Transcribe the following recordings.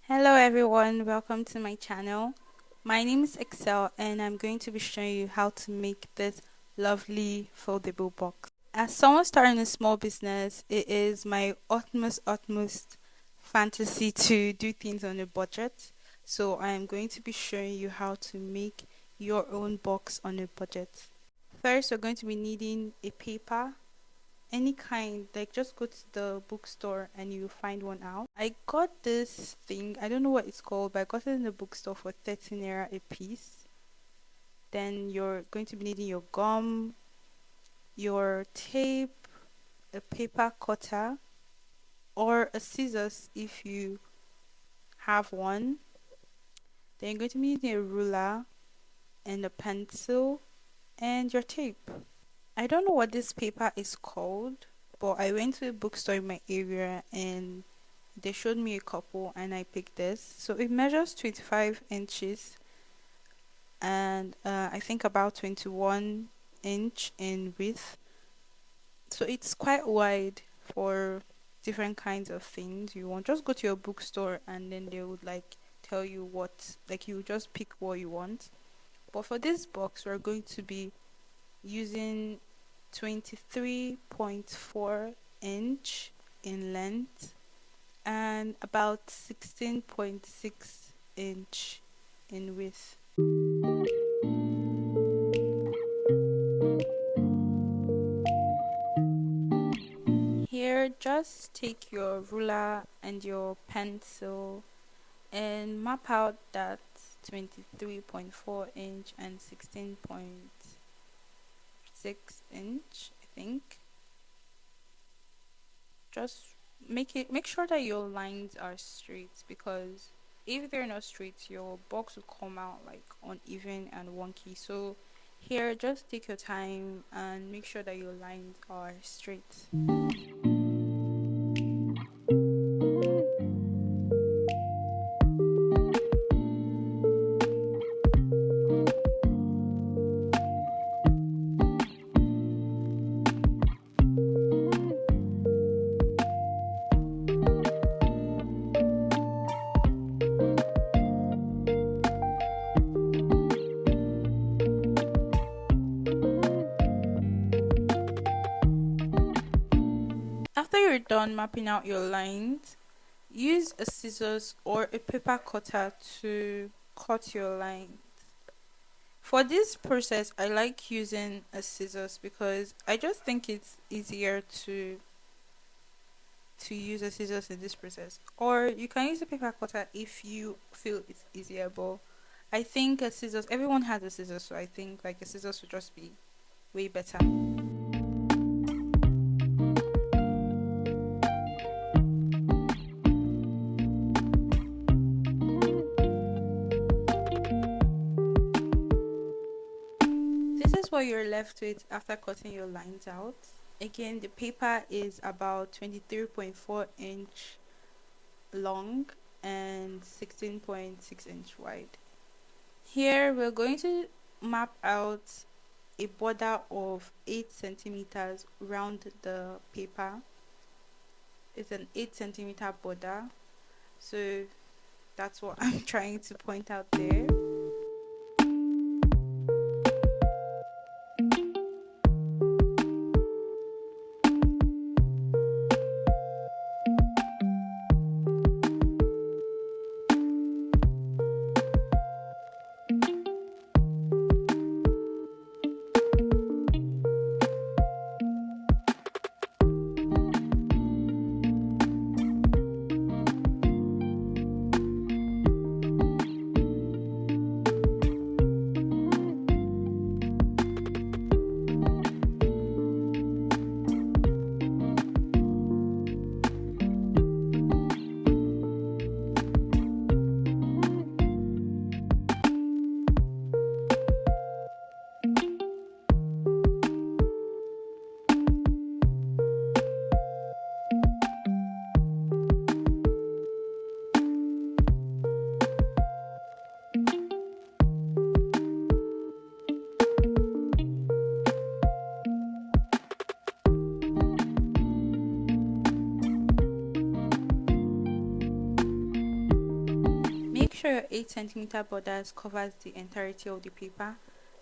Hello everyone, welcome to my channel. My name is Excel and I'm going to be showing you how to make this lovely foldable box. As someone starting a small business, it is my utmost fantasy to do things on a budget. So I am going to be showing you how to make your own box on a budget. First, we're going to be needing a paper, any kind, like just go to the bookstore and you find one out. I got this thing, I don't know what it's called, but I got it in the bookstore for 13 naira a piece. Then you're going to be needing your gum, your tape, a paper cutter, or a scissors if you have one. Then you're going to be needing a ruler and a pencil and your tape. I don't know what this paper is called, but I went to a bookstore in my area and they showed me a couple and I picked this. So it measures 25 inches and I think about 21-inch in width. So it's quite wide for different kinds of things you want. Just go to your bookstore and then they would like tell you what, like you just pick what you want. But for this box, we're going to be using 23.4 inch in length and about 16.6 inch in width. Here, just take your ruler and your pencil and map out that 23.4 inch and 16.6 inch, I think. Just make sure that your lines are straight, because if they're not straight your box will come out like uneven and wonky. So here, just take your time and make sure that your lines are straight. After you're done mapping out your lines, use a scissors or a paper cutter to cut your line. For this process, I like using a scissors because I just think it's easier to use a scissors in this process. Or you can use a paper cutter if you feel it's easier, but I think a scissors, everyone has a scissors, so I think like a scissors would just be way better. This is what you're left with after cutting your lines out. Again, the paper is about 23.4 inch long and 16.6 inch wide. Here we're going to map out a border of 8 centimeters around the paper. It's an 8 centimeter border, so that's what I'm trying to point out there. Make sure your 8 cm borders covers the entirety of the paper,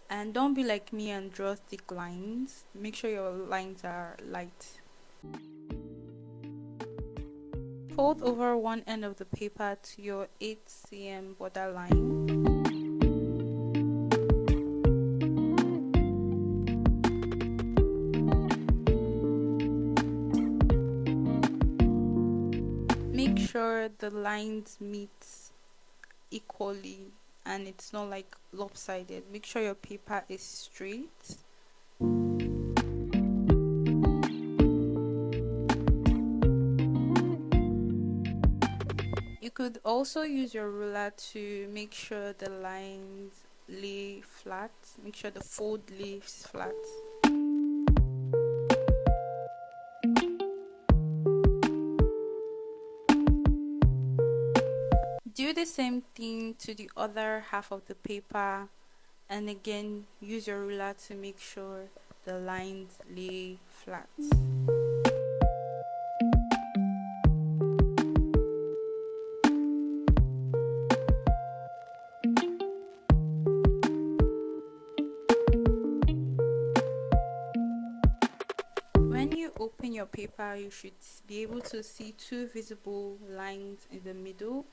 and don't be like me and draw thick lines. Make sure your lines are light. Fold over one end of the paper to your 8 cm border line. Make sure the lines meet equally and it's not like lopsided. Make sure your paper is straight. You could also use your ruler to make sure the lines lay flat. Make sure the fold lays flat. Do the same thing to the other half of the paper, and again use your ruler to make sure the lines lay flat. When you open your paper, you should be able to see two visible lines in the middle.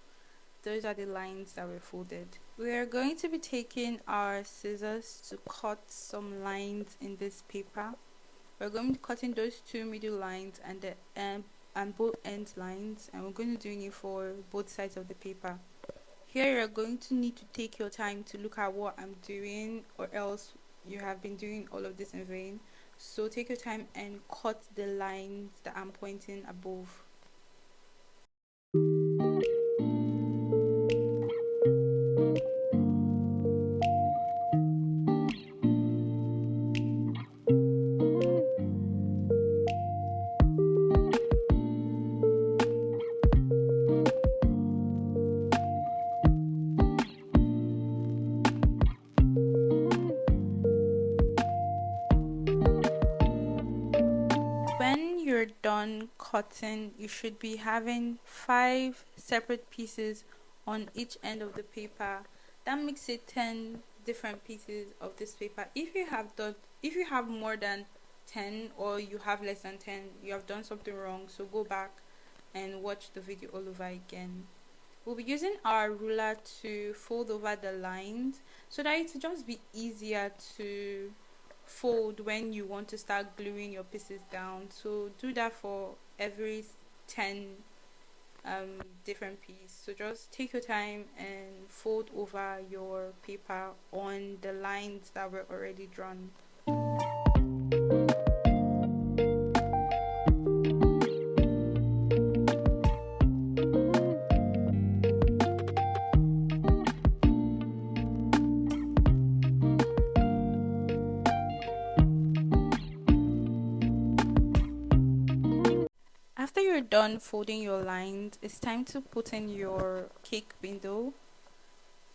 Those are the lines that were folded. We are going to be taking our scissors to cut some lines in this paper. We're going to be cutting those two middle lines and the and both end lines, and we're going to be doing it for both sides of the paper. Here you're going to need to take your time to look at what I'm doing, or else you have been doing all of this in vain. So take your time and cut the lines that I'm pointing above. When you're done cutting, you should be having 5 separate pieces on each end of the paper. That makes it 10 different pieces of this paper. If you have more than 10 or you have less than 10, you have done something wrong. So go back and watch the video all over again. We'll be using our ruler to fold over the lines so that it'll just be easier to fold when you want to start gluing your pieces down. So do that for every 10 different pieces. So just take your time and fold over your paper on the lines that were already drawn. After you're done folding your lines, it's time to put in your cake window.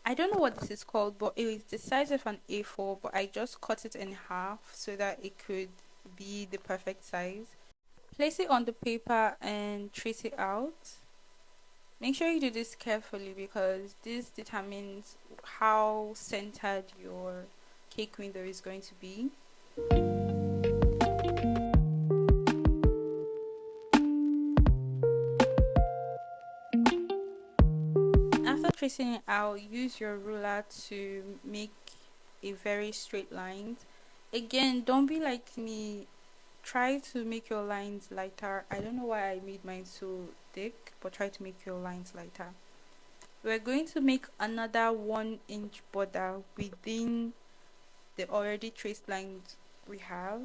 I don't know what this is called, but it is the size of an A4, but I just cut it in half so that it could be the perfect size. Place it on the paper and trace it out. Make sure you do this carefully because this determines how centered your cake window is going to be. After tracing it out, use your ruler to make a very straight line. Again, don't be like me. Try to make your lines lighter. I don't know why I made mine so thick, but try to make your lines lighter. We're going to make another 1-inch border within the already traced lines we have.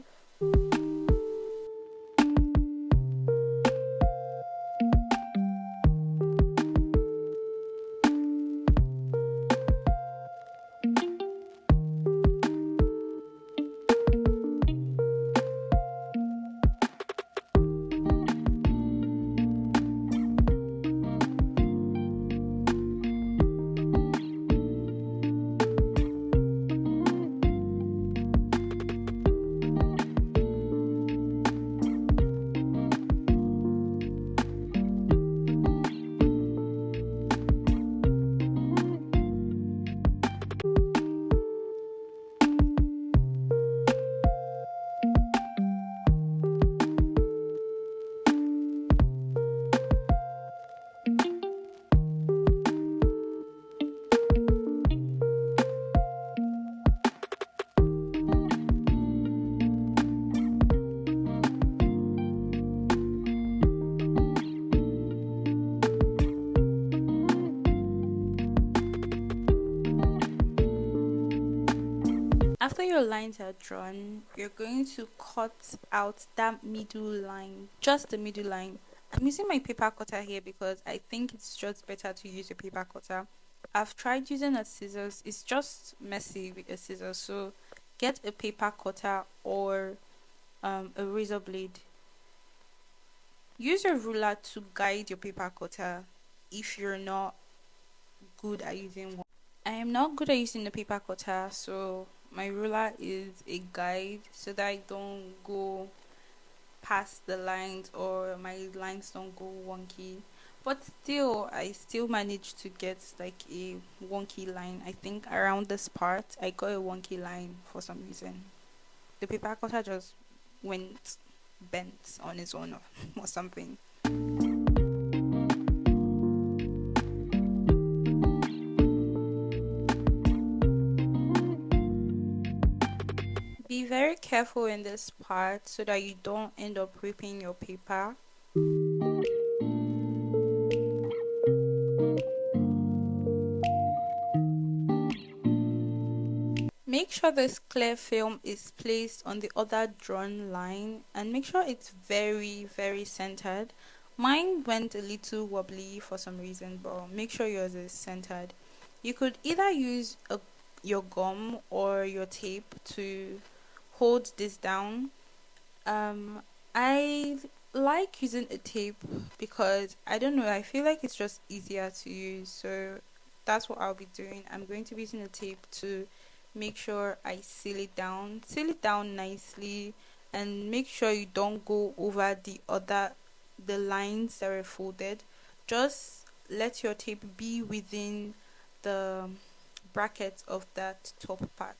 After your lines are drawn, you're going to cut out that middle line, just the middle line. I'm using my paper cutter here because I think it's just better to use a paper cutter. I've tried using a scissors, it's just messy with a scissors, so get a paper cutter or a razor blade. Use a ruler to guide your paper cutter if you're not good at using one. I am not good at using the paper cutter, so my ruler is a guide so that I don't go past the lines or my lines don't go wonky. But still, I still managed to get like a wonky line. I think around this part, I got a wonky line for some reason. The paper cutter just went bent on its own or something. Be very careful in this part so that you don't end up ripping your paper. Make sure this clear film is placed on the other drawn line and make sure it's very centered. Mine went a little wobbly for some reason, but make sure yours is centered. You could either use your gum or your tape to hold this down. I like using a tape because I don't know, I feel like it's just easier to use. So that's what I'll be doing. I'm going to be using a tape to make sure I seal it down nicely, and make sure you don't go over the lines that are folded. Just let your tape be within the bracket of that top part.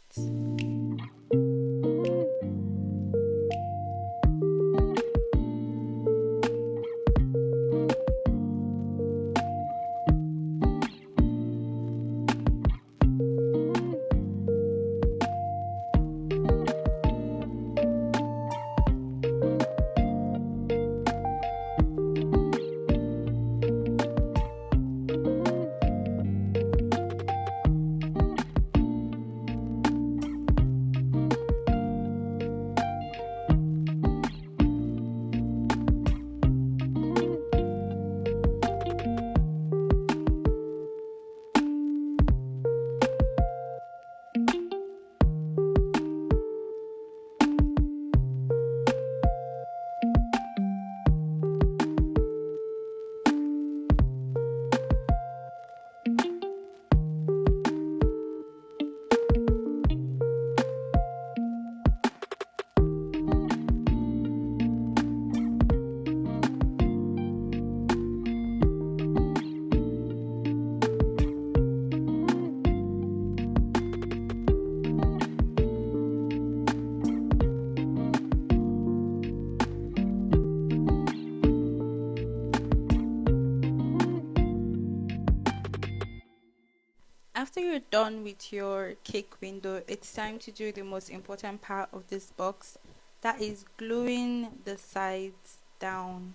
After you're done with your cake window, it's time to do the most important part of this box, that is gluing the sides down.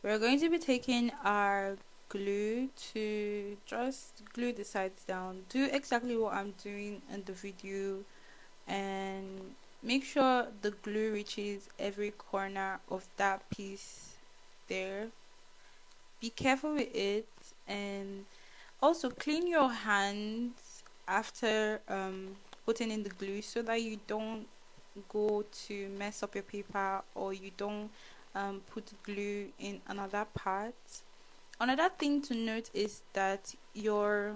We're going to be taking our glue to just glue the sides down. Do exactly what I'm doing in the video and make sure the glue reaches every corner of that piece there. Be careful with it, and also clean your hands after putting in the glue so that you don't go to mess up your paper, or you don't put glue in another part. Another thing to note is that your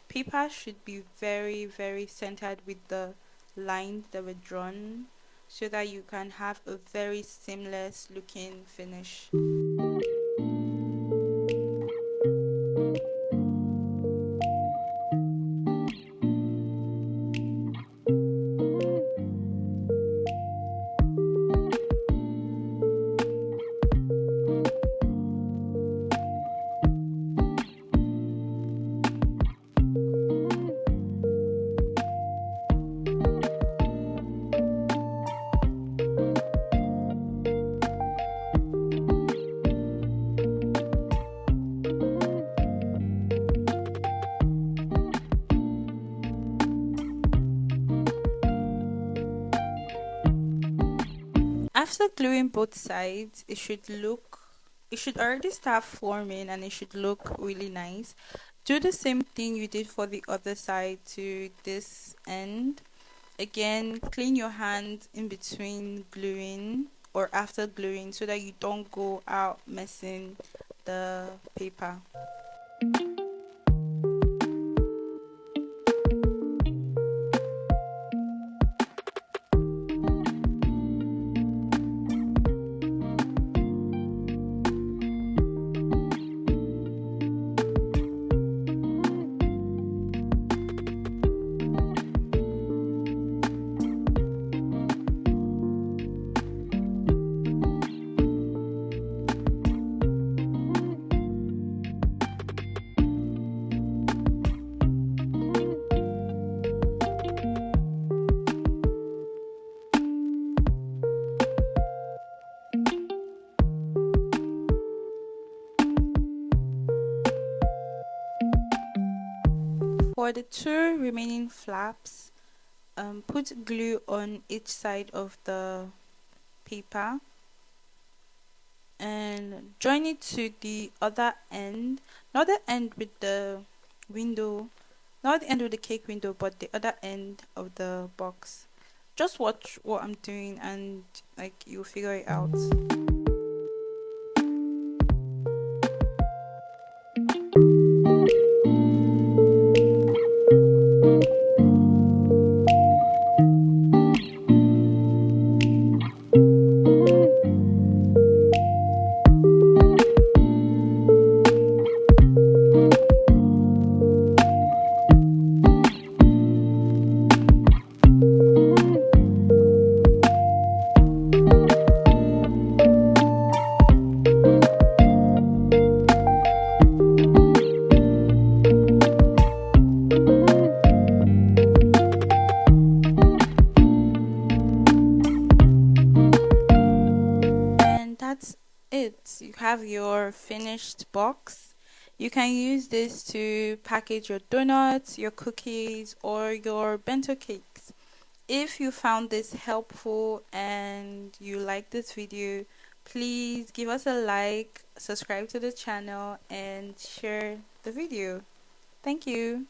paper should be very centered with the lines that were drawn so that you can have a very seamless looking finish. After gluing both sides, it should already start forming and it should look really nice. Do the same thing you did for the other side to this end. Again, clean your hands in between gluing or after gluing so that you don't go out messing the paper. For the two remaining flaps, put glue on each side of the paper and join it to the other end, not the end with the window, not the end with the cake window, but the other end of the box. Just watch what I'm doing and like you'll figure it out. And that's it. You have your finished box. You can use this to package your donuts, your cookies, or your bento cakes. If you found this helpful and you like this video, please give us a like, subscribe to the channel, and share the video. Thank you.